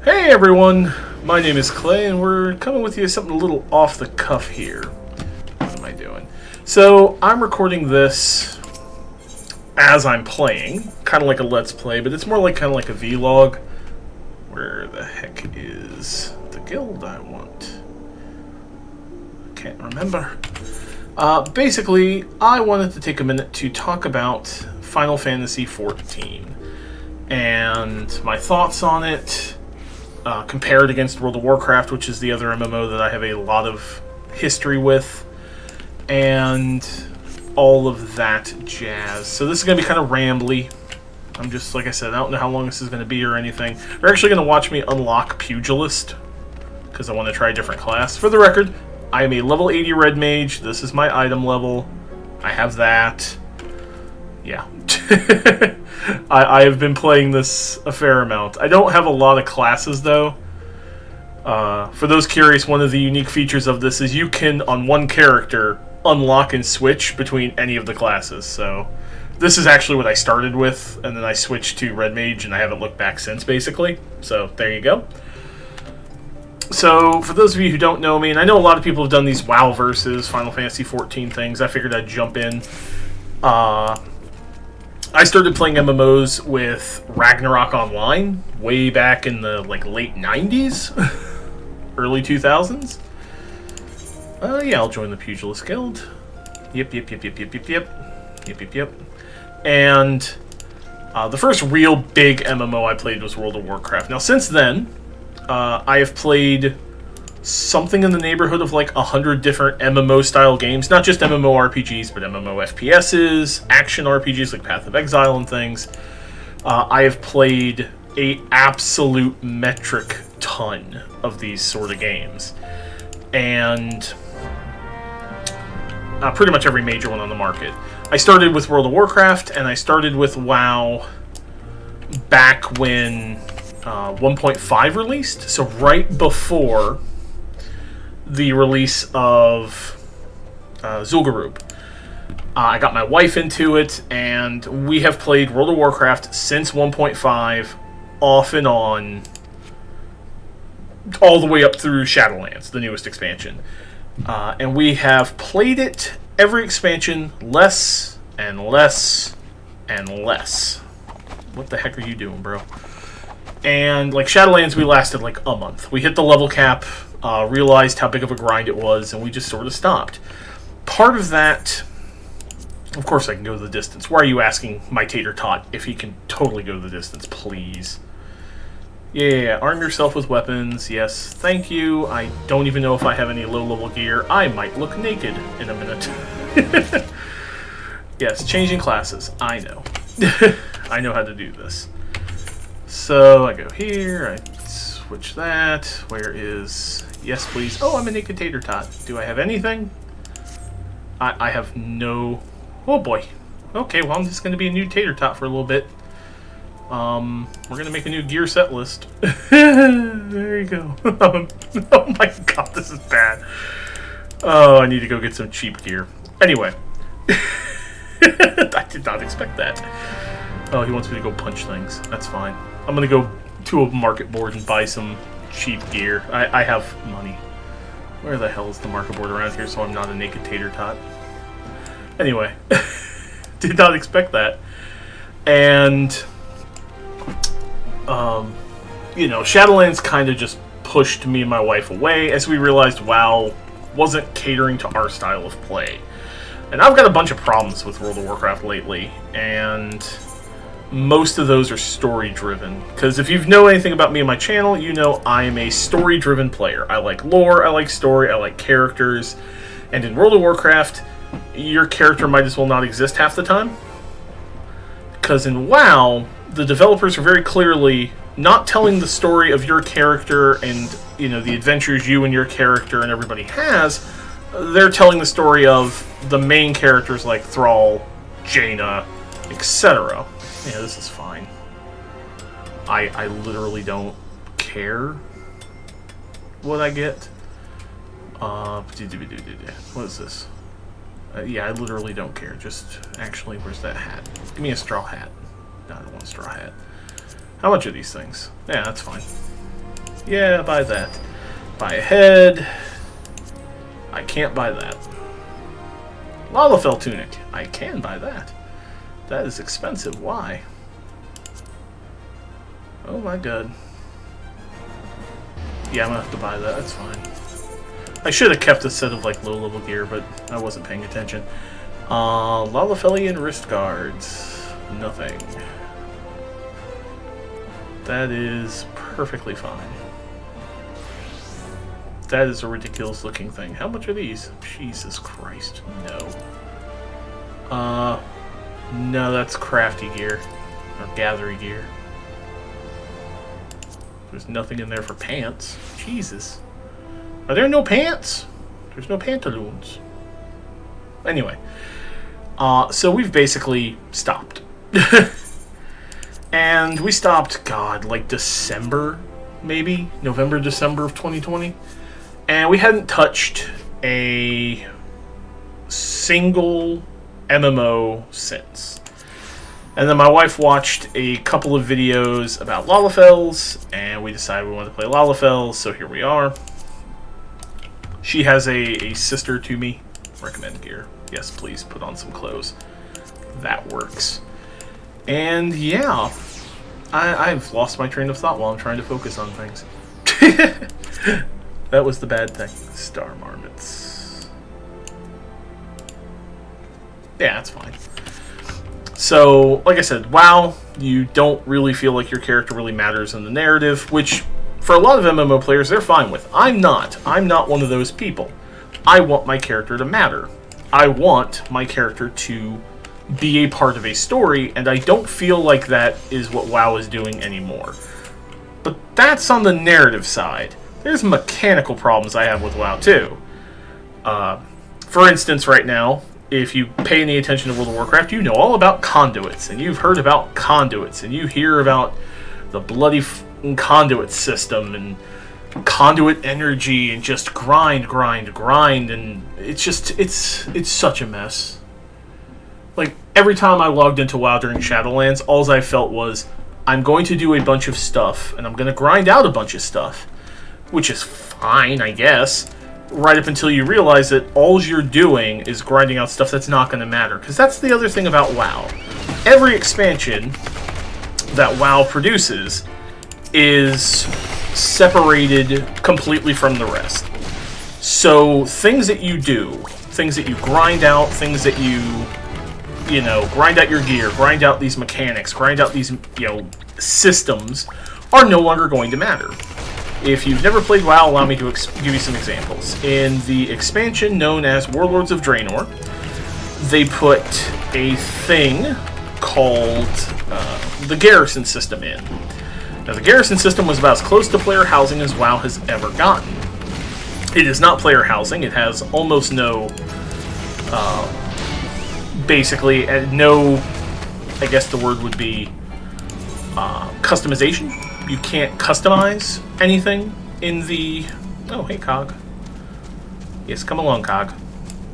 Hey everyone, my name is Clay and we're coming with you something a little off the cuff here. What am I doing? So I'm recording this as I'm playing, kind of like a let's play, but it's more like kind of like a vlog. Where the heck is the guild I want? Can't remember. Basically, I wanted to take a minute to talk about Final Fantasy XIV and my thoughts on it. Compare it against World of Warcraft, which is the other MMO that I have a lot of history with, and all of that jazz. So this is going to be kind of rambly. I'm just, like I said, I don't know how long this is going to be or anything. We're actually going to watch me unlock Pugilist, because I want to try a different class. For the record, I am a level 80 red mage. This is my item level. I have that. Yeah. I have been playing this a fair amount. I don't have a lot of classes, though. For those curious, one of the unique features of this is you can, on one character, unlock and switch between any of the classes. So this is actually what I started with, and then I switched to Red Mage, and I haven't looked back since, basically. So there you go. So for those of you who don't know me, and I know a lot of people have done these WoW versus Final Fantasy XIV things, I figured I'd jump in. I started playing MMOs with Ragnarok Online way back in the late 90s, early 2000s. Yeah, I'll join the Pugilist Guild. Yep. And the first real big MMO I played was World of Warcraft. Now, since then, I have played something in the neighborhood of 100 different MMO-style games. Not just MMORPGs, but MMO FPSs, action RPGs like Path of Exile and things. I have played a absolute metric ton of these sort of games. And pretty much every major one on the market. I started with World of Warcraft, and I started with WoW back when 1.5 released, so right before the release of Zul'Gurub. I got my wife into it, and we have played World of Warcraft since 1.5, off and on, all the way up through Shadowlands, the newest expansion. And we have played it every expansion less and less and less. What the heck are you doing, bro? And Shadowlands, we lasted a month. We hit the level cap, realized how big of a grind it was, and we just sort of stopped. Part of that, of course I can go the distance. Why are you asking my tater tot if he can totally go the distance, please? Yeah, arm yourself with weapons. Yes, thank you. I don't even know if I have any low-level gear. I might look naked in a minute. Yes, changing classes. I know. I know how to do this. So I go here, I switch that. Where is... Yes, please. Oh, I'm a naked tater tot. Do I have anything? I have no... Oh, boy. Okay, well, I'm just going to be a new tater tot for a little bit. We're going to make a new gear set list. There you go. Oh my god, this is bad. Oh, I need to go get some cheap gear. Anyway. I did not expect that. Oh, he wants me to go punch things. That's fine. I'm going to go to a market board and buy some cheap gear. I have money. Where the hell is the market board around here so I'm not a naked tater tot? Anyway. Did not expect that. And, Shadowlands kind of just pushed me and my wife away as we realized WoW wasn't catering to our style of play. And I've got a bunch of problems with World of Warcraft lately, and most of those are story-driven. Because if you know anything about me and my channel, you know I am a story-driven player. I like lore, I like story, I like characters. And in World of Warcraft, your character might as well not exist half the time. Because in WoW, the developers are very clearly not telling the story of your character and, the adventures you and your character and everybody has. They're telling the story of the main characters like Thrall, Jaina, etc. Yeah, this is fine. I literally don't care what I get. What is this? Yeah, I literally don't care. Just, actually, where's that hat? Give me a straw hat. No, I don't want a straw hat. How much are these things? Yeah, that's fine. Yeah, buy that. Buy a head. I can't buy that. Lalafell tunic. I can buy that. That is expensive. Why? Oh my god. Yeah, I'm gonna have to buy that. That's fine. I should have kept a set of like low-level gear, but I wasn't paying attention. Lalafellian wrist guards. Nothing. That is perfectly fine. That is a ridiculous looking thing. How much are these? Jesus Christ. No. No, that's crafty gear. Or gathery gear. There's nothing in there for pants. Jesus. Are there no pants? There's no pantaloons. Anyway. So we've basically stopped. And we stopped, God, like December, maybe? November, December of 2020. And we hadn't touched a single MMO since. And then my wife watched a couple of videos about Lalafells, and we decided we wanted to play Lalafells, so here we are. She has a sister to me. Recommend gear. Yes, please, put on some clothes. That works. And yeah, I've lost my train of thought while I'm trying to focus on things. That was the bad thing. Star marmots. Yeah, that's fine. So, like I said, WoW, you don't really feel like your character really matters in the narrative, which, for a lot of MMO players, they're fine with. I'm not. I'm not one of those people. I want my character to matter. I want my character to be a part of a story, and I don't feel like that is what WoW is doing anymore. But that's on the narrative side. There's mechanical problems I have with WoW, too. For instance, right now, if you pay any attention to World of Warcraft, you know all about conduits, and you've heard about conduits, and you hear about the bloody conduit system, and conduit energy, and just grind, and it's just, it's such a mess. Like, every time I logged into WoW during Shadowlands, all I felt was, I'm going to do a bunch of stuff, and I'm going to grind out a bunch of stuff, which is fine, I guess, right up until you realize that all you're doing is grinding out stuff that's not going to matter. Because that's the other thing about WoW. Every expansion that WoW produces is separated completely from the rest. So things that you do, things that you grind out, things that you know, grind out your gear, grind out these mechanics, grind out these, systems, are no longer going to matter. If you've never played WoW, allow me to give you some examples. In the expansion known as Warlords of Draenor, they put a thing called the garrison system in. Now, the garrison system was about as close to player housing as WoW has ever gotten. It is not player housing. It has almost no, basically, no, I guess the word would be customization. You can't customize anything in the... Oh, hey, Cog. Yes, come along, Cog.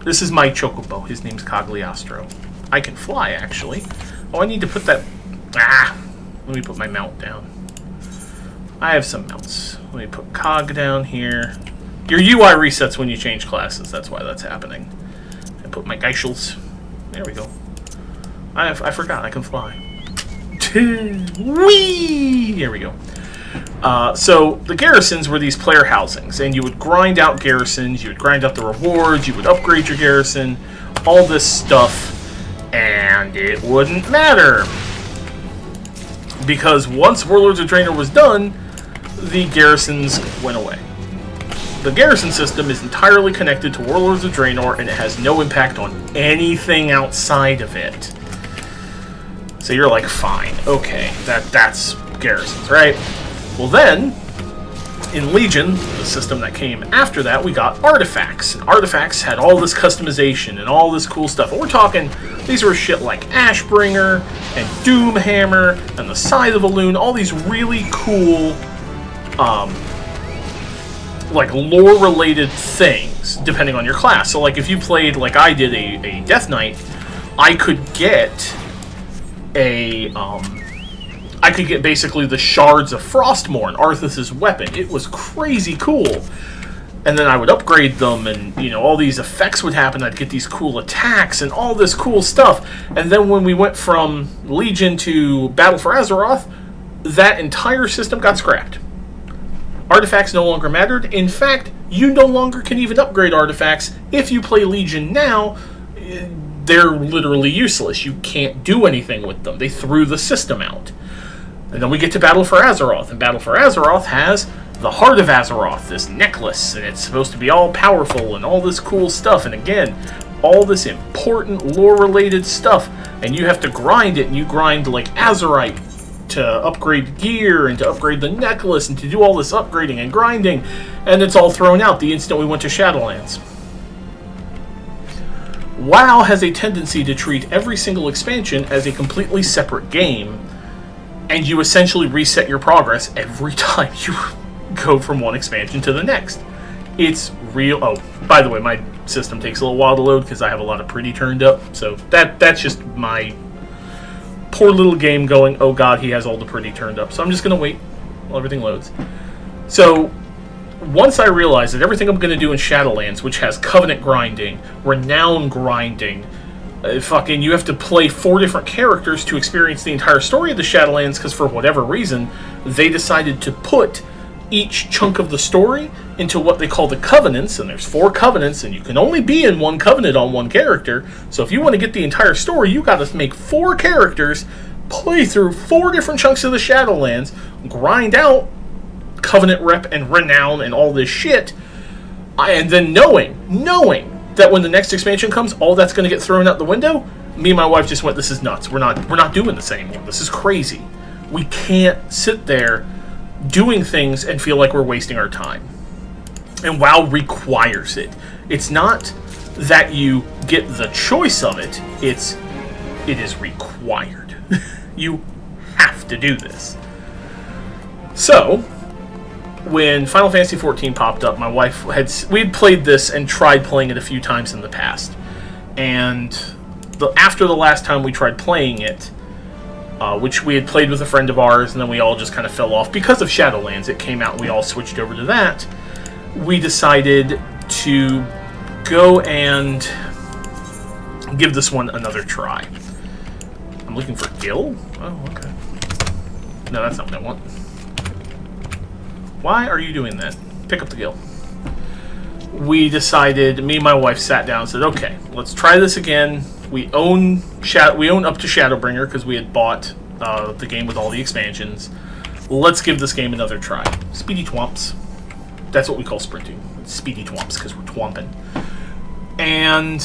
This is my Chocobo. His name's Cogliostro. I can fly, actually. Oh, I need to put that... Let me put my mount down. I have some mounts. Let me put Cog down here. Your UI resets when you change classes. That's why that's happening. I put my Geishels. There we go. I forgot I can fly. Whee! Here we go. So the garrisons were these player housings, and you would grind out garrisons, you would grind out the rewards, you would upgrade your garrison, all this stuff, and it wouldn't matter. Because once Warlords of Draenor was done, the garrisons went away. The garrison system is entirely connected to Warlords of Draenor, and it has no impact on anything outside of it. So you're like, fine, okay, that's garrisons, right? Well then, in Legion, the system that came after that, we got artifacts. And artifacts had all this customization and all this cool stuff. And we're talking, these were shit like Ashbringer and Doomhammer and the Scythe of Elune, all these really cool, like lore-related things, depending on your class. So like if you played, like I did, a Death Knight, I could get a I could get basically the shards of Frostmourne, Arthas's weapon. It was crazy cool. And then I would upgrade them, and, you know, all these effects would happen. I'd get these cool attacks and all this cool stuff. And then when we went from Legion to Battle for Azeroth, that entire system got scrapped. Artifacts no longer mattered. In fact, you no longer can even upgrade artifacts. If you play Legion now, they're literally useless. You can't do anything with them. They threw the system out. And then we get to Battle for Azeroth, and Battle for Azeroth has the Heart of Azeroth, this necklace, and it's supposed to be all powerful and all this cool stuff, and again, all this important lore-related stuff, and you have to grind it, and you grind like Azerite to upgrade gear, and to upgrade the necklace, and to do all this upgrading and grinding, and it's all thrown out the instant we went to Shadowlands. WoW has a tendency to treat every single expansion as a completely separate game, and you essentially reset your progress every time you go from one expansion to the next. It's real. Oh, by the way, my system takes a little while to load because I have a lot of pretty turned up. So that's just my poor little game going, oh god, he has all the pretty turned up. So I'm just going to wait while everything loads. So once I realized that everything I'm going to do in Shadowlands, which has Covenant grinding, Renown grinding, you have to play 4 different characters to experience the entire story of the Shadowlands, because for whatever reason, they decided to put each chunk of the story into what they call the Covenants, and there's 4 Covenants, and you can only be in one Covenant on one character, so if you want to get the entire story, you gotta make 4 characters, play through 4 different chunks of the Shadowlands, grind out Covenant rep and Renown and all this shit, and then knowing that when the next expansion comes, all that's going to get thrown out the window, me and my wife just went, this is nuts. We're not doing this anymore. This is crazy. We can't sit there doing things and feel like we're wasting our time. And WoW requires it. It's not that you get the choice of it. It is required. You have to do this. So, when Final Fantasy XIV popped up, my wife we had played this and tried playing it a few times in the past. And after the last time we tried playing it, which we had played with a friend of ours, and then we all just kind of fell off because of Shadowlands. It came out and we all switched over to that. We decided to go and give this one another try. I'm looking for Gil? Oh, okay. No, that's not what I want. Why are you doing that? Pick up the Gil. We decided, me and my wife sat down and said, okay, let's try this again. We own up to Shadowbringer because we had bought the game with all the expansions. Let's give this game another try. Speedy Twomps. That's what we call sprinting. It's speedy Twomps because we're twomping. And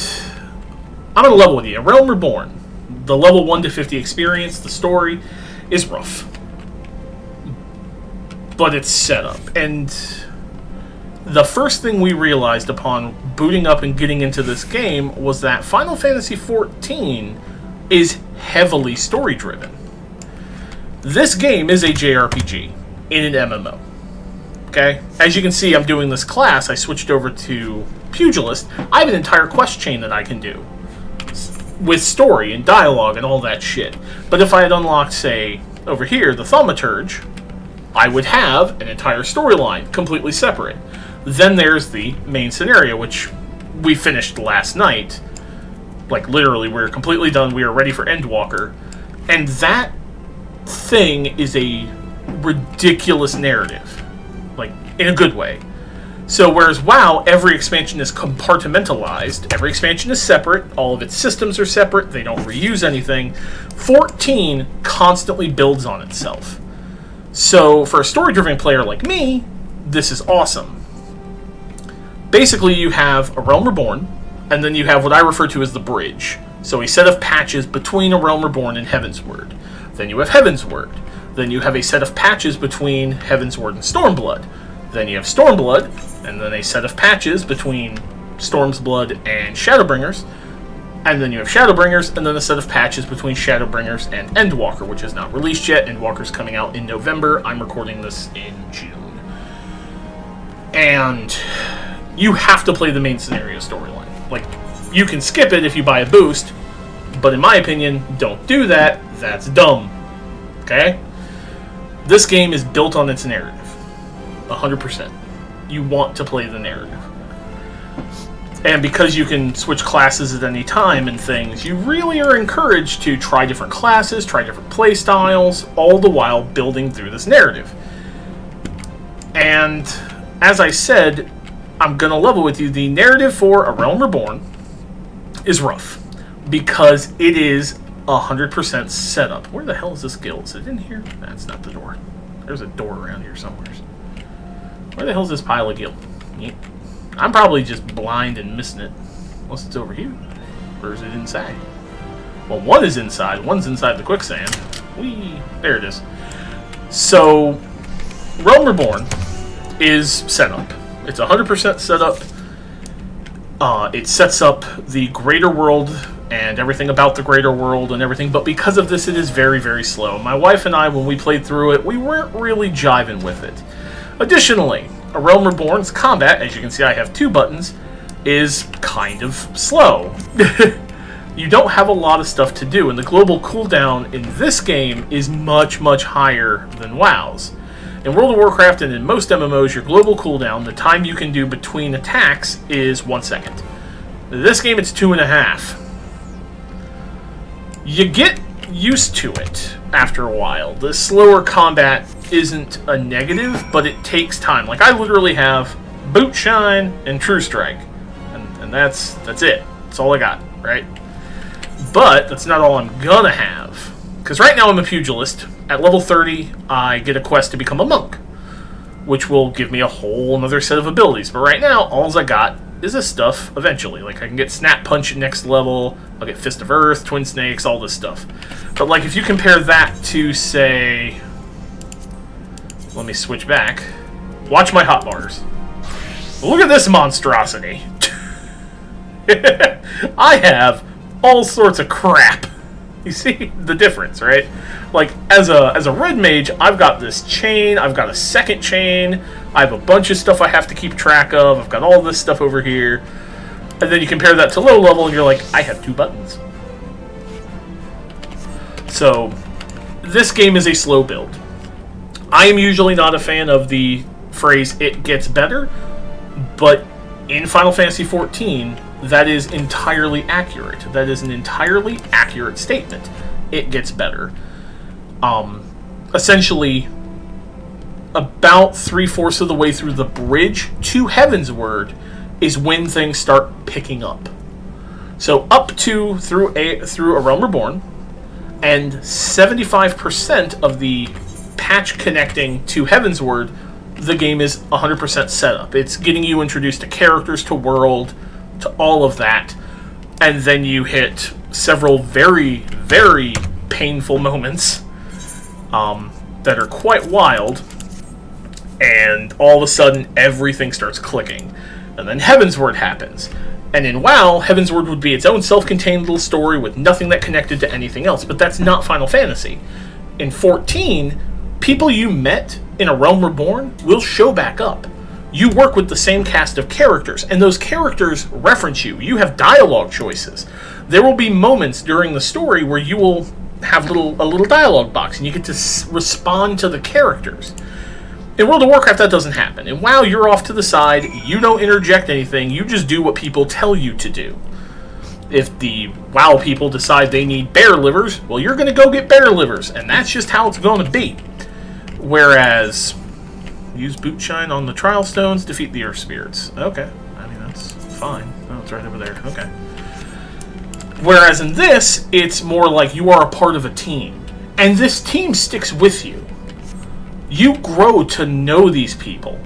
I'm going to level with you. Realm Reborn. The level 1 to 50 experience, the story, is rough. But it's set up. And the first thing we realized upon booting up and getting into this game was that Final Fantasy XIV is heavily story-driven. This game is a JRPG in an MMO. Okay? As you can see, I'm doing this class. I switched over to Pugilist. I have an entire quest chain that I can do with story and dialogue and all that shit. But if I had unlocked, say, over here, the Thaumaturge, I would have an entire storyline, completely separate. Then there's the main scenario, which we finished last night. Like, literally, we're completely done. We are ready for Endwalker. And that thing is a ridiculous narrative. Like, in a good way. So, whereas WoW, every expansion is compartmentalized. Every expansion is separate. All of its systems are separate. They don't reuse anything. 14 constantly builds on itself. So, for a story-driven player like me, this is awesome. Basically, you have a Realm Reborn, and then you have what I refer to as the bridge. So, a set of patches between a Realm Reborn and Heavensward. Then you have Heavensward. Then you have a set of patches between Heavensward and Stormblood. Then you have Stormblood, and then a set of patches between Stormblood and Shadowbringers. And then you have Shadowbringers, and then a set of patches between Shadowbringers and Endwalker, which is not released yet. Endwalker's coming out in November. I'm recording this in June. And you have to play the main scenario storyline. Like, you can skip it if you buy a boost, but in my opinion, don't do that. That's dumb. Okay? This game is built on its narrative. 100%. You want to play the narrative. And because you can switch classes at any time and things, you really are encouraged to try different classes, try different play styles, all the while building through this narrative. And as I said, I'm going to level with you, the narrative for A Realm Reborn is rough because it is 100% setup. Where the hell is this guild? Is it in here? That's not the door. There's a door around here somewhere. Where the hell is this pile of guild? I'm probably just blind and missing it. Unless it's over here. Or is it inside? Well, one is inside. One's inside the quicksand. Whee! There it is. So, Realm Reborn is set up. It's 100% set up. It sets up the greater world and everything about the greater world and everything, but because of this, it is very, very slow. My wife and I, when we played through it, we weren't really jiving with it. Additionally, A Realm Reborn's combat, as you can see I have 2 buttons, is kind of slow. You don't have a lot of stuff to do, and the global cooldown in this game is much, much higher than WoW's. In World of Warcraft and in most MMOs, your global cooldown, the time you can do between attacks, is 1 second. In this game, it's 2.5. You get used to it after a while. The slower combat isn't a negative, but it takes time. Like, I literally have Boot Shine and True Strike, and that's it. That's all I got, right? But that's not all I'm gonna have. Because right now I'm a pugilist. At level 30, I get a quest to become a monk, which will give me a whole another set of abilities. But right now, all I got is this stuff eventually. Like, I can get Snap Punch at next level, I'll get Fist of Earth, Twin Snakes, all this stuff. But, like, if you compare that to, say... Let me switch back. Watch my hotbars. Look at this monstrosity. I have all sorts of crap. You see the difference, right? Like, as a red mage, I've got this chain, I've got a second chain, I have a bunch of stuff I have to keep track of, I've got all this stuff over here. And then you compare that to low level, and you're like, I have 2 buttons. So, this game is a slow build. I am usually not a fan of the phrase, it gets better, but in Final Fantasy XIV, that is entirely accurate. That is an entirely accurate statement. It gets better. Essentially, about 3/4 of the way through the bridge to Heavensward is when things start picking up. So up to through A Realm Reborn, and 75% of the patch connecting to Heavensward, the game is 100% set up. It's getting you introduced to characters, to world, to all of that, and then you hit several very, very painful moments that are quite wild, and all of a sudden everything starts clicking, and then Heavensward happens. And in WoW, Heavensward would be its own self-contained little story with nothing that connected to anything else, but that's not Final Fantasy. In 14, people you met in A Realm Reborn will show back up. You work with the same cast of characters, and those characters reference you. You have dialogue choices. There will be moments during the story where you will have a little dialogue box, and you get to respond to the characters. In World of Warcraft, that doesn't happen. In WoW, you're off to the side. You don't interject anything. You just do what people tell you to do. If the WoW people decide they need bear livers, well, you're going to go get bear livers, and that's just how it's going to be. Whereas, use Boot Shine on the Trial Stones, defeat the Earth Spirits. Okay, I mean, that's fine. Oh, it's right over there. Okay. Whereas in this, it's more like you are a part of a team. And this team sticks with you. You grow to know these people.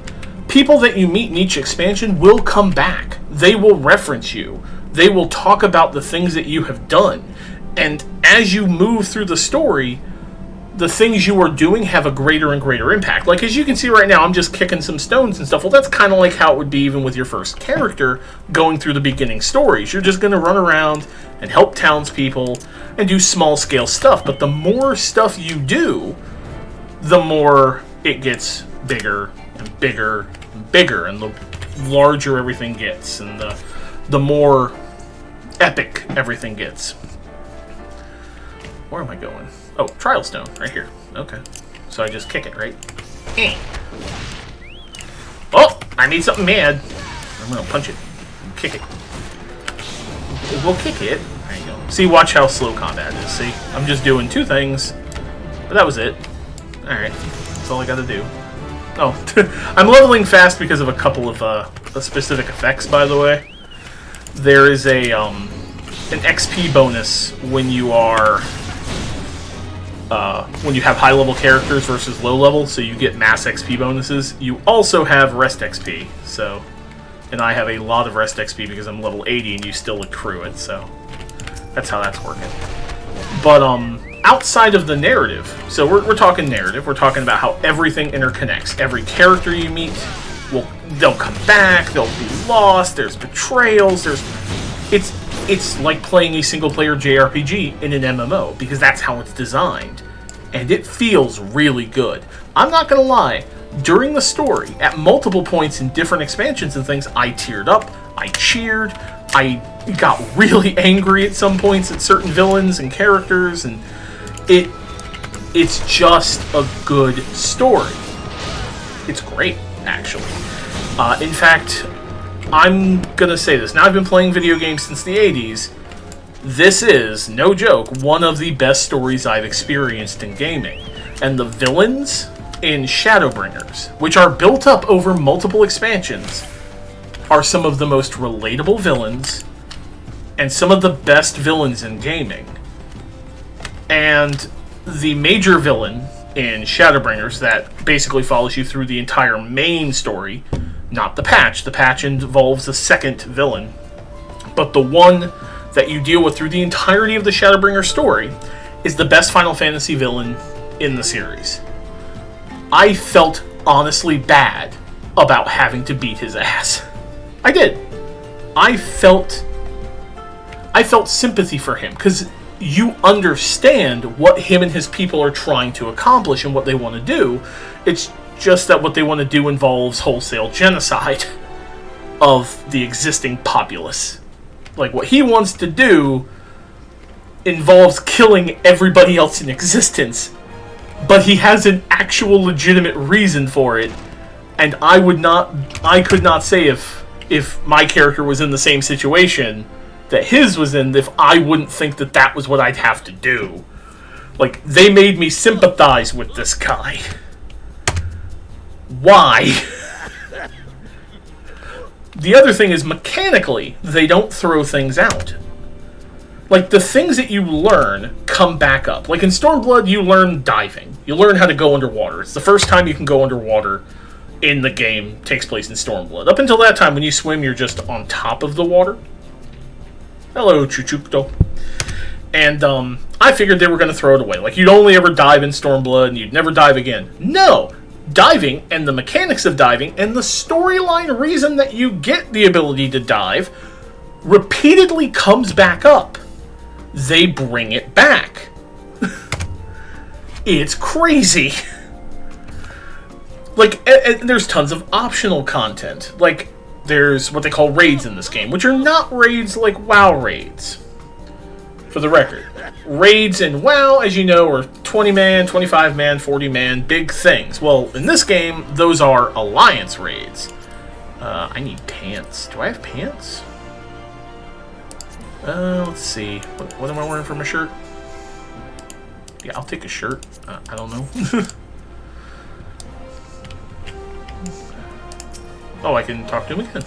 People that you meet in each expansion will come back. They will reference you. They will talk about the things that you have done. And as you move through the story, the things you are doing have a greater and greater impact. Like, as you can see right now, I'm just kicking some stones and stuff. Well, that's kind of like how it would be even with your first character going through the beginning stories. You're just going to run around and help townspeople and do small-scale stuff. But the more stuff you do, the more it gets bigger and bigger and bigger, and the larger everything gets, and the more epic everything gets. Where am I going? Oh, Trial Stone, right here. Okay. so I just kick it, right? Oh, I made something mad. I'm gonna punch it. Kick it. We'll kick it. There you go. See, watch how slow combat is. See? I'm just doing two things. But that was it. Alright. That's all I gotta do. Oh. I'm leveling fast because of a couple of specific effects, by the way. There is an XP bonus when you are... when you have high-level characters versus low-level, so you get mass XP bonuses. You also have rest XP, so... And I have a lot of rest XP because I'm level 80 and you still accrue it, so... That's how that's working. But, outside of the narrative, so we're talking narrative, we're talking about how everything interconnects. Every character you meet, they'll come back, they'll be lost, there's betrayals, It's like playing a single-player JRPG in an MMO, because that's how it's designed. And it feels really good. I'm not gonna lie, during the story, at multiple points in different expansions and things, I teared up, I cheered, I got really angry at some points at certain villains and characters, and it's just a good story. It's great, actually. In fact, I'm gonna say this. Now, I've been playing video games since the 80s. This is, no joke, one of the best stories I've experienced in gaming. And the villains in Shadowbringers, which are built up over multiple expansions, are some of the most relatable villains and some of the best villains in gaming. And the major villain in Shadowbringers that basically follows you through the entire main story, not the patch. The patch involves a second villain. But the one that you deal with through the entirety of the Shadowbringer story is the best Final Fantasy villain in the series. I felt honestly bad about having to beat his ass. I did. I felt sympathy for him, because you understand what him and his people are trying to accomplish and what they want to do. It's just that what they want to do involves wholesale genocide of the existing populace. Like, what he wants to do involves killing everybody else in existence, but he has an actual legitimate reason for it, and I could not say if my character was in the same situation that his was in, if I wouldn't think that that was what I'd have to do. Like, they made me sympathize with this guy. Why? The other thing is, mechanically, they don't throw things out. Like, the things that you learn come back up. Like, in Stormblood, you learn diving. You learn how to go underwater. It's the first time you can go underwater in the game. Takes place in Stormblood. Up until that time, when you swim, you're just on top of the water. Hello, Chuchukto. And, I figured they were going to throw it away. Like, you'd only ever dive in Stormblood, and you'd never dive again. No! Diving, and the mechanics of diving, and the storyline reason that you get the ability to dive, repeatedly comes back up. They bring it back. It's crazy. Like, and there's tons of optional content. Like, there's what they call raids in this game, which are not raids like WoW raids. For the record, raids in WoW, as you know, are 20-man, 25-man, 40-man, big things. Well, in this game, those are alliance raids. I need pants. Do I have pants? Let's see. What am I wearing for my shirt? Yeah, I'll take a shirt. I don't know. Oh, I can talk to him again.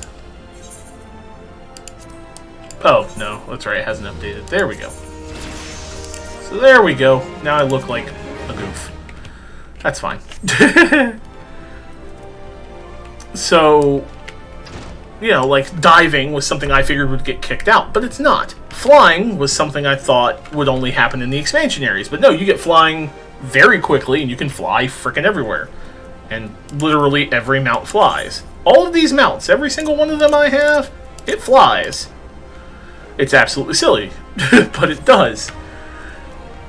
Oh, no, that's right, it hasn't updated. There we go. So there we go. Now I look like a goof. That's fine. So, you know, like, diving was something I figured would get kicked out, but it's not. Flying was something I thought would only happen in the expansion areas, but no, you get flying very quickly, and you can fly frickin' everywhere. And literally every mount flies. All of these mounts, every single one of them I have, it flies. It's absolutely silly, but it does.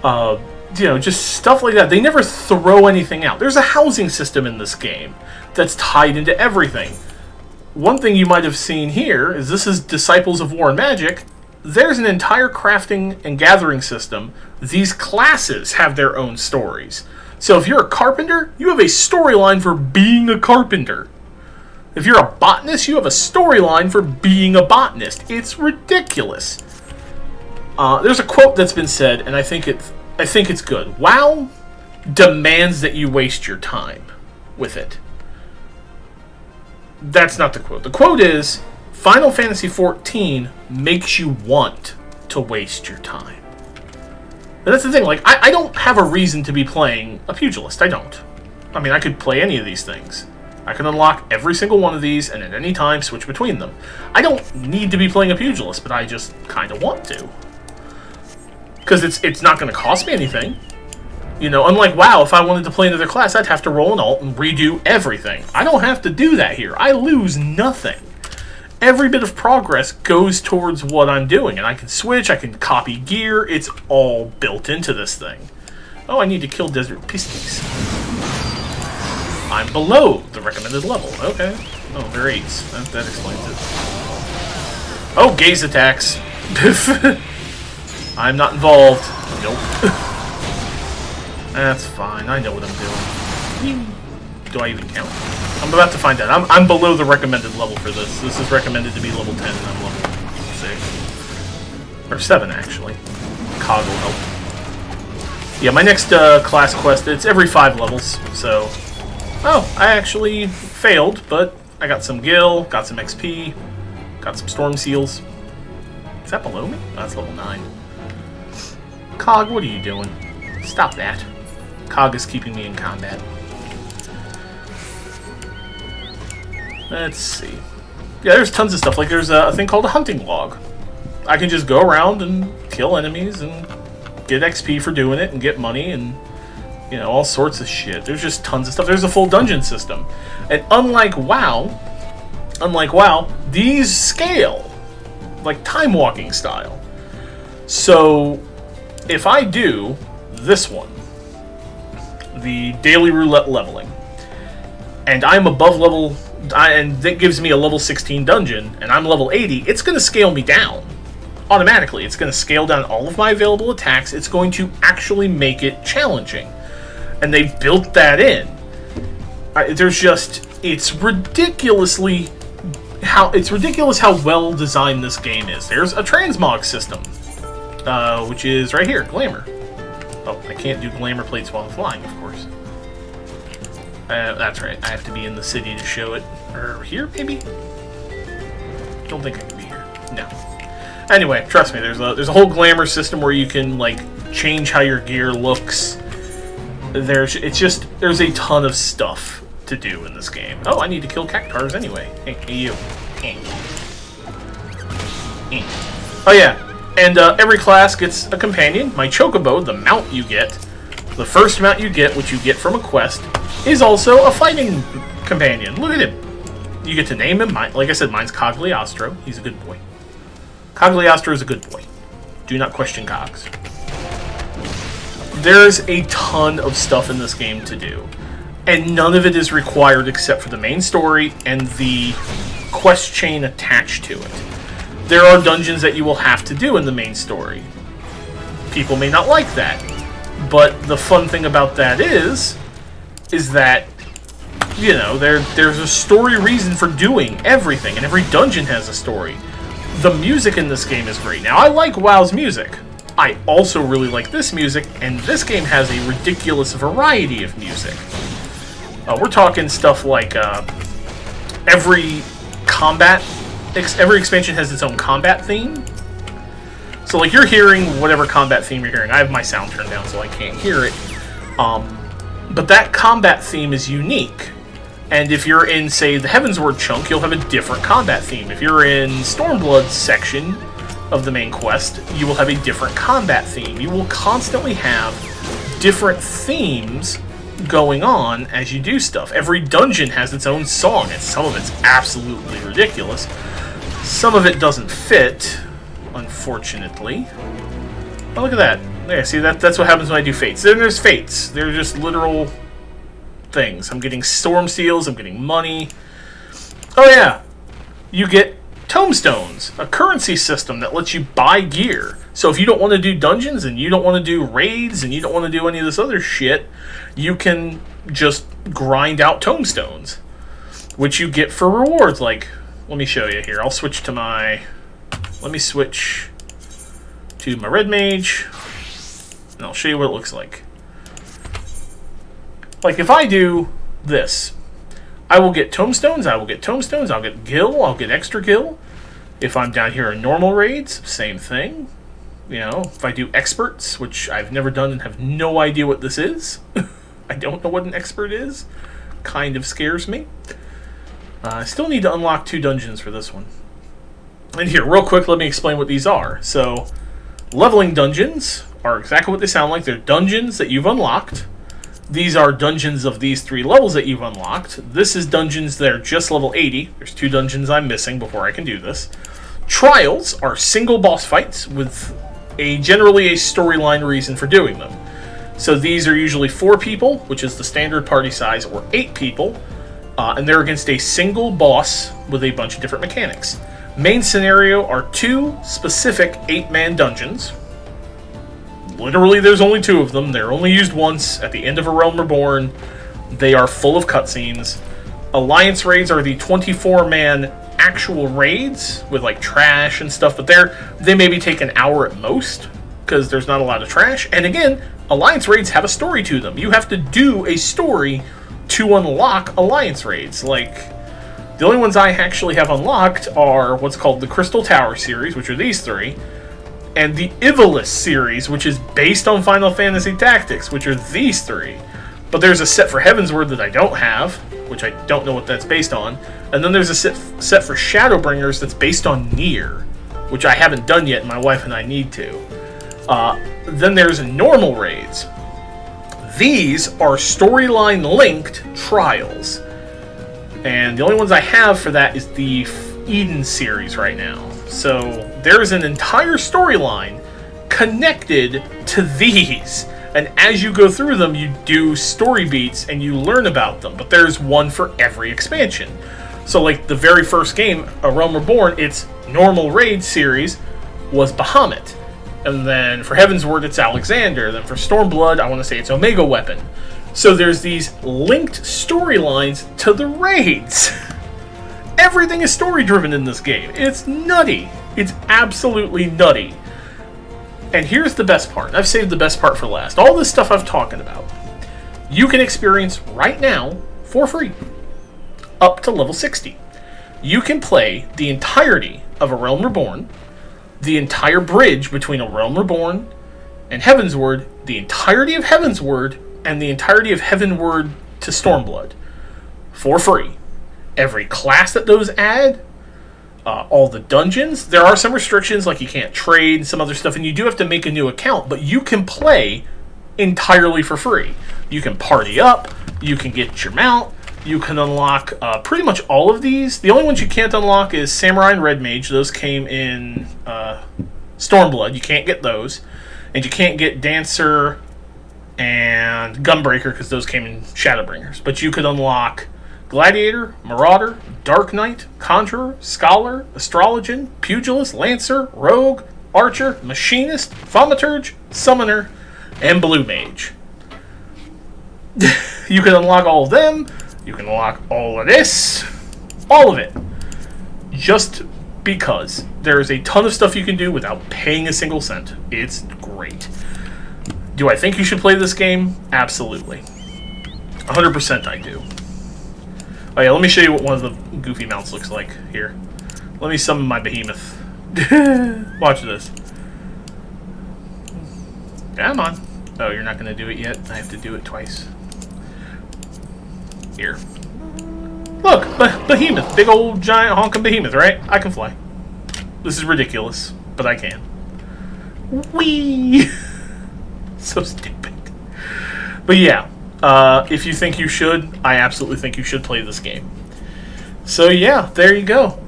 You know, just stuff like that. They never throw anything out. There's a housing system in this game that's tied into everything. One thing you might have seen here is this is Disciples of War and Magic. There's an entire crafting and gathering system. These classes have their own stories. So if you're a carpenter, you have a storyline for being a carpenter. If you're a botanist, you have a storyline for being a botanist. It's ridiculous. There's a quote that's been said, and I think it's good. WoW demands that you waste your time with it. That's not the quote. The quote is, Final Fantasy XIV makes you want to waste your time. And that's the thing, like, I don't have a reason to be playing a pugilist. I don't. I mean, I could play any of these things. I can unlock every single one of these, and at any time switch between them. I don't need to be playing a pugilist, but I just kind of want to. Because it's not going to cost me anything. You know, unlike WoW, if I wanted to play another class, I'd have to roll an alt and redo everything. I don't have to do that here. I lose nothing. Every bit of progress goes towards what I'm doing, and I can switch, I can copy gear. It's all built into this thing. Oh, I need to kill desert pisties. I'm below the recommended level. Okay. Oh, they're 8s. That explains it. Oh, gaze attacks. I'm not involved. Nope. That's fine. I know what I'm doing. Do I even count? I'm about to find out. I'm below the recommended level for this. This is recommended to be level 10, and I'm level 6. Or 7, actually. Cog will help. Yeah, my next class quest, it's every 5 levels, so... Oh, I actually failed, but I got some gil, got some XP, got some storm seals. Is that below me? Oh, that's level 9. Cog, what are you doing? Stop that. Cog is keeping me in combat. Let's see. Yeah, there's tons of stuff. Like, there's a thing called a hunting log. I can just go around and kill enemies and get XP for doing it and get money and, you know, all sorts of shit. There's just tons of stuff. There's a full dungeon system. And unlike WoW, these scale. Like time walking style. So, if I do this one, the daily roulette leveling, and I'm above level, and that gives me a level 16 dungeon, and I'm level 80, it's going to scale me down. Automatically. It's going to scale down all of my available attacks. It's going to actually make it challenging. And they built that in. It's ridiculous how well designed this game is. There's a transmog system, which is right here, glamour. Oh, I can't do glamour plates while I'm flying, of course. That's right. I have to be in the city to show it. Or here, maybe? Don't think I can be here. No. Anyway, trust me. There's a whole glamour system where you can like change how your gear looks. There's a ton of stuff to do in this game. Oh, I need to kill cactars anyway. Hey, you. Oh yeah. And every class gets a companion. My chocobo, the mount you get, the first mount you get, which you get from a quest, is also a fighting companion. Look at him. You get to name him. Like I said, mine's Cogliostro. He's a good boy. Cogliostro is a good boy. Do not question Cogs. There's a ton of stuff in this game to do. And none of it is required except for the main story and the quest chain attached to it. There are dungeons that you will have to do in the main story. People may not like that. But the fun thing about that is that, you know, there's a story reason for doing everything, and every dungeon has a story. The music in this game is great. Now, I like WoW's music. I also really like this music, and this game has a ridiculous variety of music. We're talking stuff like every expansion has its own combat theme. So, like, you're hearing whatever combat theme you're hearing. I have my sound turned down, so I can't hear it. But that combat theme is unique. And if you're in, say, the Heavensward chunk, you'll have a different combat theme. If you're in Stormblood's section of the main quest, you will have a different combat theme. You will constantly have different themes going on as you do stuff. Every dungeon has its own song, and some of it's absolutely ridiculous. Some of it doesn't fit, unfortunately. Oh, look at that. There, see, that's what happens when I do fates. Then there's fates. They're just literal things. I'm getting storm seals, I'm getting money. Oh yeah, you get tomestones, a currency system that lets you buy gear. So if you don't want to do dungeons and you don't want to do raids and you don't want to do any of this other shit, you can just grind out tomestones, which you get for rewards. Like, let me show you here. I'll switch to my... Let me switch to my red mage, and I'll show you what it looks like. Like, if I do this, I will get tomestones, I'll get gil, I'll get extra gil. If I'm down here in normal raids, same thing. You know, if I do experts, which I've never done and have no idea what this is. I don't know what an expert is. Kind of scares me. I still need to unlock 2 dungeons for this one. And here, real quick, let me explain what these are. So, leveling dungeons are exactly what they sound like. They're dungeons that you've unlocked. These are dungeons of these 3 levels that you've unlocked. This is dungeons that are just level 80. There's 2 dungeons I'm missing before I can do this. Trials are single boss fights with generally a storyline reason for doing them. So these are usually 4 people, which is the standard party size, or 8 people, and they're against a single boss with a bunch of different mechanics. Main scenario are 2 specific 8-man dungeons. Literally, there's only 2 of them. They're only used once at the end of A Realm Reborn. They are full of cutscenes. Alliance raids are the 24-man actual raids with like trash and stuff, but they maybe take an hour at most because there's not a lot of trash. And again, Alliance raids have a story to them. You have to do a story to unlock Alliance raids. Like, the only ones I actually have unlocked are what's called the Crystal Tower series, which are these 3. And the Ivalice series, which is based on Final Fantasy Tactics, which are these 3. But there's a set for Heavensward that I don't have, which I don't know what that's based on. And then there's a set for Shadowbringers that's based on Nier, which I haven't done yet, and my wife and I need to. Then there's normal raids. These are storyline-linked trials. And the only ones I have for that is the Eden series right now. So there's an entire storyline connected to these. And as you go through them, you do story beats and you learn about them. But there's one for every expansion. So like the very first game, A Realm Reborn, its normal raid series was Bahamut. And then for Heavensward, it's Alexander. Then for Stormblood, I want to say it's Omega Weapon. So there's these linked storylines to the raids. Everything is story-driven in this game. It's nutty. It's absolutely nutty. And here's the best part. I've saved the best part for last. All this stuff I've talking about, you can experience right now for free, up to level 60. You can play the entirety of A Realm Reborn, the entire bridge between A Realm Reborn and Heavensward, the entirety of Heavensward, and the entirety of Heavenward to Stormblood, for free. Every class that those add, all the dungeons. There are some restrictions, like you can't trade some other stuff, and you do have to make a new account, but you can play entirely for free. You can party up, you can get your mount, you can unlock pretty much all of these. The only ones you can't unlock is Samurai and Red Mage. Those came in Stormblood. You can't get those. And you can't get Dancer and Gunbreaker because those came in Shadowbringers. But you could unlock Gladiator, Marauder, Dark Knight, Conjurer, Scholar, Astrologian, Pugilist, Lancer, Rogue, Archer, Machinist, Thaumaturge, Summoner, and Blue Mage. You can unlock all of them. You can unlock all of this. All of it. Just because there's a ton of stuff you can do without paying a single cent. It's great. Do I think you should play this game? Absolutely. 100% I do. Oh yeah, let me show you what one of the goofy mounts looks like here. Let me summon my behemoth. Watch this. Come on. Oh, you're not going to do it yet? I have to do it twice. Here. Look! Behemoth! Big old giant honking behemoth, right? I can fly. This is ridiculous, but I can. Whee! So stupid. But yeah. If you think you should, I absolutely think you should play this game. So yeah, there you go.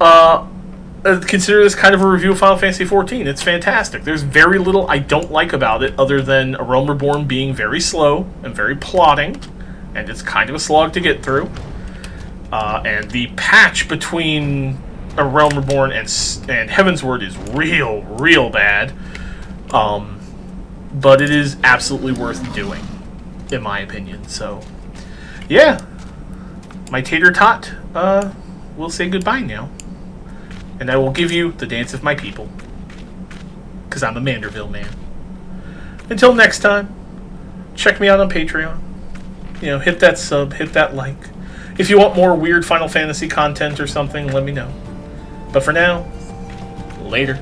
Consider this kind of a review of Final Fantasy XIV. It's fantastic. There's very little I don't like about it, other than A Realm Reborn being very slow and very plodding, and it's kind of a slog to get through. And the patch between A Realm Reborn and Heaven's Word is real bad. But it is absolutely worth doing, in my opinion. So, yeah. My tater tot will say goodbye now. And I will give you the dance of my people. Because I'm a Manderville man. Until next time, check me out on Patreon. Hit that sub, hit that like. If you want more weird Final Fantasy content or something, let me know. But for now, later.